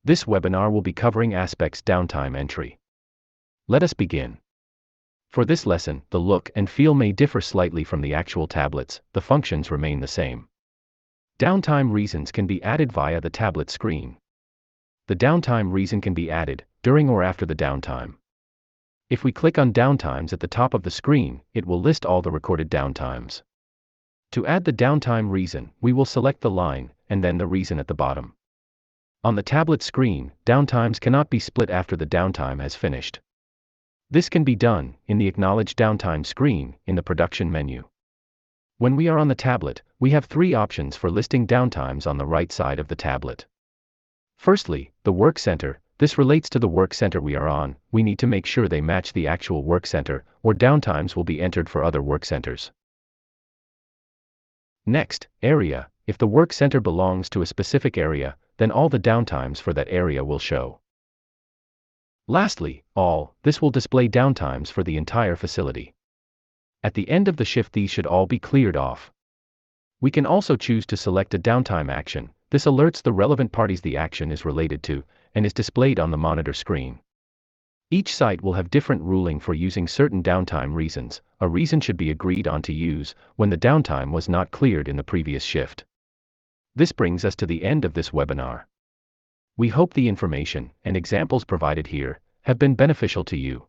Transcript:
This webinar will be covering aspects downtime entry. Let us begin. For this lesson, the look and feel may differ slightly from the actual tablets, the functions remain the same. Downtime reasons can be added via the tablet screen. The downtime reason can be added during or after the downtime. If we click on downtimes at the top of the screen, it will list all the recorded downtimes. To add the downtime reason, we will select the line, and then the reason at the bottom. On the tablet screen, downtimes cannot be split after the downtime has finished. This can be done in the Acknowledge Downtime screen in the Production menu. When we are on the tablet, we have three options for listing downtimes on the right side of the tablet. Firstly, the Work Center. This relates to the work center we are on. We need to make sure they match the actual work center, or downtimes will be entered for other work centers. Next, Area. If the work center belongs to a specific area, then all the downtimes for that area will show. Lastly, All. This will display downtimes for the entire facility. At the end of the shift, these should all be cleared off. We can also choose to select a downtime action. This alerts the relevant parties the action is related to, and is displayed on the monitor screen. Each site will have different ruling for using certain downtime reasons. A reason should be agreed on to use when the downtime was not cleared in the previous shift. This brings us to the end of this webinar. We hope the information and examples provided here have been beneficial to you.